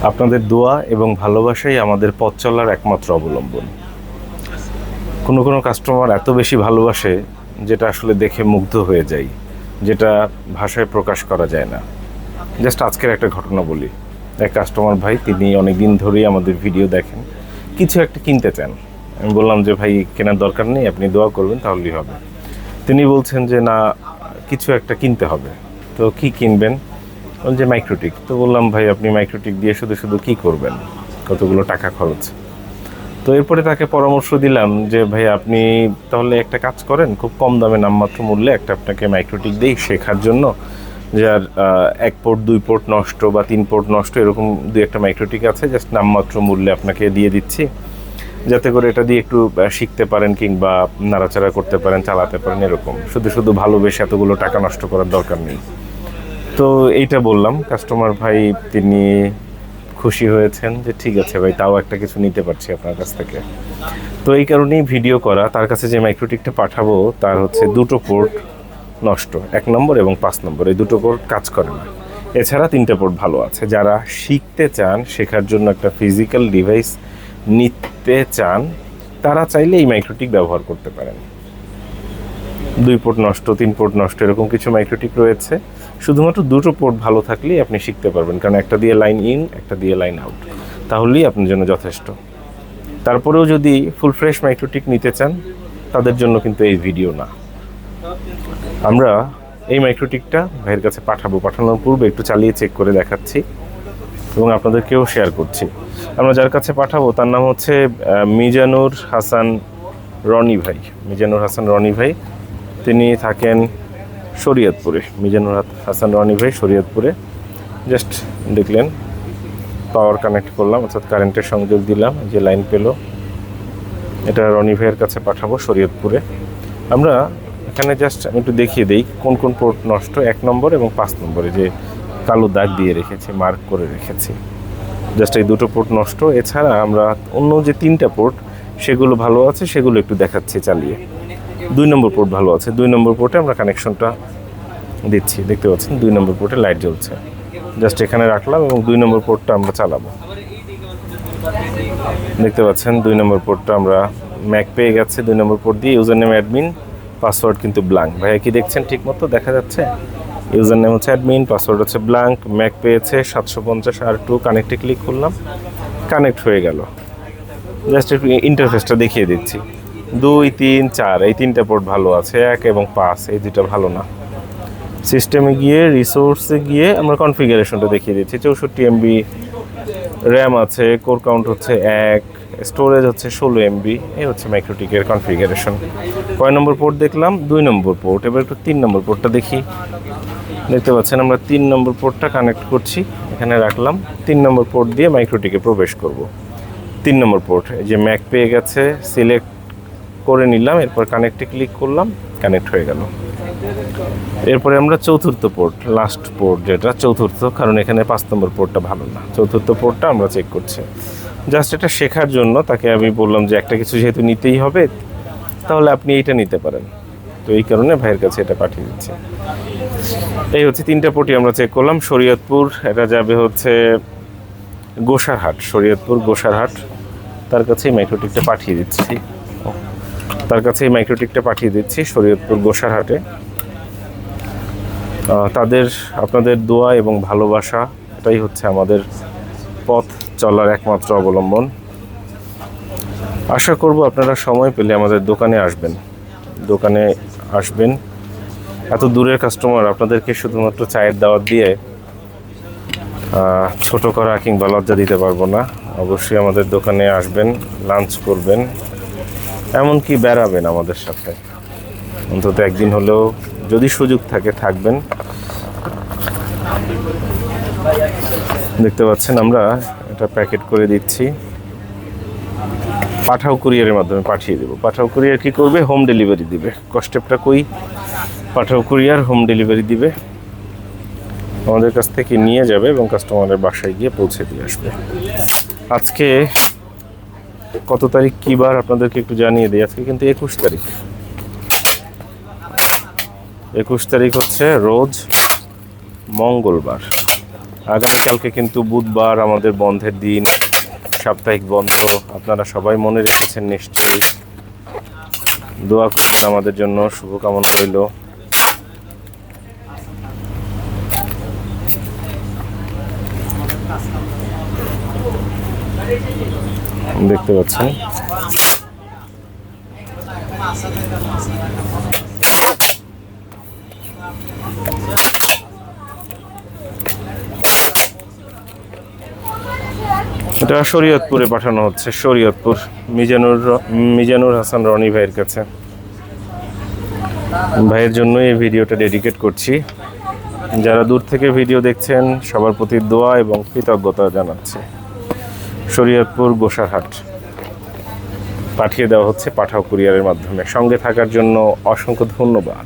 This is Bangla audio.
আপনাদের দোয়া এবং ভালোবাসাই আমাদের পথ চলার একমাত্র অবলম্বন। কোনো কোনো কাস্টমার এত বেশি ভালোবাসে যেটা আসলে দেখে মুগ্ধ হয়ে যাই, যেটা ভাষায় প্রকাশ করা যায় না। জাস্ট আজকের একটা ঘটনা বলি। এক কাস্টমার ভাই, তিনি অনেক দিন ধরেই আমাদের ভিডিও দেখেন, কিছু একটা কিনতে চান। আমি বললাম যে ভাই কেনার দরকার নেই, আপনি দোয়া করবেন তাহলেই হবে। তিনি বলছেন যে না, কিছু একটা কিনতে হবে। তো কি কিনবেন? যে মাইক্রোটিক। তো বললাম ভাই আপনি মাইক্রোটিক দিয়ে শুধু শুধু কী করবেন, কতগুলো টাকা খরচ। তো এরপরে তাকে পরামর্শ দিলাম যে ভাই আপনি তাহলে একটা কাজ করেন, খুব কম দামে নামমাত্র মূল্যে একটা আপনাকে মাইক্রোটিক দিই শেখার জন্য, যার 1 পোর্ট 2 পোর্ট নষ্ট বা 3 পোর্ট নষ্ট এরকম 2-একটা মাইক্রোটিক আছে, জাস্ট নামমাত্র মূল্যে আপনাকে দিয়ে দিচ্ছি, যাতে করে এটা দিয়ে একটু শিখতে পারেন কিংবা নাড়াচাড়া করতে পারেন, চালাতে পারেন। এরকম শুধু শুধু ভালোবেসে এতগুলো টাকা নষ্ট করার দরকার নেই। তো এইটা বললাম, কাস্টমার ভাই তিনি খুশি হয়েছেন যে ঠিক আছে ভাই, তাও একটা কিছু নিতে পারছি আপনার কাছ থেকে। তো এই কারণেই ভিডিও করা। তার কাছে যে মাইক্রোটিকটা পাঠাবো তার হচ্ছে 2টো পোর্ট নষ্ট, 1 নম্বর এবং 5 নম্বর, এই 2টো পোর্ট কাজ করে না। এছাড়া 3টে পোর্ট ভালো আছে। যারা শিখতে চান, শেখার জন্য একটা ফিজিক্যাল ডিভাইস নিতে চান, তারা চাইলে এই মাইক্রোটিক ব্যবহার করতে পারেন। 2 পোর্ট নষ্ট, 3 পোর্ট নষ্ট এরকম কিছু মাইক্রোটিক রয়েছে। শুধুমাত্র 2টো পোর্ট ভালো থাকলেই আপনি শিখতে পারবেন, কারণ একটা দিয়ে লাইন ইন, একটা দিয়ে লাইন আউট, তাহলেই আপনার জন্য যথেষ্ট। তারপরেও যদি ফুল ফ্রেশ মাইক্রোটিক নিতে চান, তাদের জন্য কিন্তু এই ভিডিও না। আমরা এই মাইক্রোটিকটা ভাইয়ের কাছে পাঠাবো, পাঠানোর পূর্বে একটু চালিয়ে চেক করে দেখাচ্ছি এবং আপনাদেরকেও শেয়ার করছি। আমরা যার কাছে পাঠাবো তার নাম হচ্ছে মিজানুর হাসান রনি ভাই। মিজানুর হাসান রনি ভাই, তিনি থাকেন শরীয়তপুরে। মিজানুর হাসান রনি ভাই শরীয়তপুরে। জাস্ট দেখলেন, পাওয়ার কানেক্ট করলাম, অর্থাৎ কারেন্টের সংযোগ দিলাম, যে লাইন পেলো। এটা রনি ভাইয়ের কাছে পাঠাবো শরীয়তপুরে। আমরা এখানে জাস্ট আমি একটু দেখিয়ে দিই কোন কোন পোর্ট নষ্ট, 1 নম্বর এবং 5 নম্বরে যে কালো দাগ দিয়ে রেখেছি, মার্ক করে রেখেছি। জাস্ট এই 2টো পোর্ট নষ্ট। এছাড়া আমরা অন্য যে 3টা পোর্ট সেগুলো ভালো আছে, সেগুলো একটু দেখাচ্ছি চালিয়ে। 2 নম্বর পোর্ট ভালো আছে। 2 নম্বর পোর্টে আমরা কানেকশনটা দিচ্ছি, দেখতে পাচ্ছেন 2 নম্বর পোর্টে লাইট জ্বলছে। জাস্ট এখানে রাখলাম এবং 2 নম্বর পোর্টটা আমরা চালাবো। দেখতে পাচ্ছেন 2 নম্বর পোর্টটা আমরা ম্যাক পেয়ে গেছে। 2 নম্বর পোর্ট দিয়ে ইউজার নেম অ্যাডমিন, পাসওয়ার্ড কিন্তু ব্ল্যাঙ্ক। ভাইয়া কি দেখছেন ঠিক মতো দেখা যাচ্ছে? ইউজার নেম হচ্ছে অ্যাডমিন, পাসওয়ার্ড হচ্ছে ব্ল্যাঙ্ক, ম্যাক পেয়েছে 750R2। কানেক্টে ক্লিক করলাম, কানেক্ট হয়ে গেল। জাস্ট একটু ইন্টারফেসটা দেখিয়ে দিচ্ছি। 2, 3, 4 এই 3টা পোর্ট ভালো আছে, 1 এবং 5 এই 2টা ভালো না। সিস্টেমে গিয়ে রিসোর্সে গিয়ে আমরা কনফিগারেশনটা দেখিয়ে দিচ্ছি। 64 MB র্যাম আছে, কোর কাউন্ট হচ্ছে 1, স্টোরেজ হচ্ছে 16 MB। এই হচ্ছে মাইক্রোটিকের কনফিগারেশন। কয় নম্বর পোর্ট দেখলাম? 2 নম্বর পোর্ট। এবার একটু 3 নম্বর পোর্টটা দেখি। দেখতে পাচ্ছেন আমরা 3 নম্বর পোর্টটা কানেক্ট করছি, এখানে রাখলাম। 3 নম্বর পোর্ট দিয়ে মাইক্রোটিকে প্রবেশ করব। 3 নম্বর পোর্ট, এই যে ম্যাক পেয়ে গেছে, সিলেক্ট করে নিলাম, এরপর কানেক্টে ক্লিক করলাম, কানেক্ট হয়ে গেল। এরপরে আমরা 4র্থ পোর্ট, লাস্ট পোর্ট যেটা 4র্থ, কারণ এখানে 5 নম্বর পোর্টটা ভালো না। 4র্থ পোর্টটা আমরা চেক করছি। জাস্ট এটা শেখার জন্য তাকে আমি বললাম যে একটা কিছু যেহেতু নিতেই হবে, তাহলে আপনি এইটা নিতে পারেন। তো এই কারণে ভাইয়ের কাছে এটা পাঠিয়ে দিচ্ছি। এই হচ্ছে 3টা পোর্টই আমরা চেক করলাম। শরীয়তপুর, এটা যাবে হচ্ছে গোসারহাট, শরীয়তপুর গোসারহাট। তার কাছেই মাইক্রোটিকটা পাঠিয়ে দিচ্ছি, শরীয়তপুর গোসারহাটে। আপনাদের দোয়া এবং ভালোবাসা, এটাই হচ্ছে আমাদের পথ চলার একমাত্র অবলম্বন। আশা করব আপনারা সময় পেলে আমাদের দোকানে আসবেন। এত দূরের কাস্টমার, আপনাদেরকে শুধুমাত্র চায়ের দাওয়াত দিয়ে ছোট করা কিংবা লজ্জা দিতে পারবো না। অবশ্যই আমাদের দোকানে আসবেন, লাঞ্চ করবেন, এমনকি বেড়াবেন আমাদের সাথে। অন্তত একদিন হলেও যদি সুযোগ থাকে থাকবেন। দেখতে পাচ্ছেন আমরা এটা প্যাকেট করে দিচ্ছি, পাঠাও কুরিয়ারের মাধ্যমে পাঠিয়ে দেবো। পাঠাও কুরিয়ার কি করবে? হোম ডেলিভারি দিবে। কস্টেপটা কই? পাঠাও কুরিয়ার হোম ডেলিভারি দিবে, আমাদের কাছ থেকে নিয়ে যাবে এবং কাস্টমারের বাসায় গিয়ে পৌঁছে দিয়ে আসবে। আজকে কত তারিখ, কী বার আপনাদেরকে একটু জানিয়ে দিই। আজকে কিন্তু 21 তারিখ। 21 তারিখ হচ্ছে রোজ মঙ্গলবার। আগামীকালকে কিন্তু বুধবার, আমাদের বন্ধের দিন, সাপ্তাহিক বন্ধ। আপনারা সবাই মনে রেখেছেন নিশ্চয়ই। দোয়া করবেন আমাদের জন্য, শুভকামনা রইল। দেখতে পাচ্ছেন এটা শরীয়তপুরে পাঠানো হচ্ছে, শরীয়তপুর মিজানুর হাসান রনি ভাইয়ের কাছে। ভাইয়ের জন্য এই ভিডিওটা ডেডিকেট করছি। যারা দূর থেকে ভিডিও দেখছেন সবার প্রতি দোয়া এবং কৃতজ্ঞতা জানাচ্ছি। শরীয়তপুর গোসারহাট পাঠিয়ে দেওয়া হচ্ছে পাঠাও কুরিয়ারের মাধ্যমে। সঙ্গে থাকার জন্য অসংখ্য ধন্যবাদ।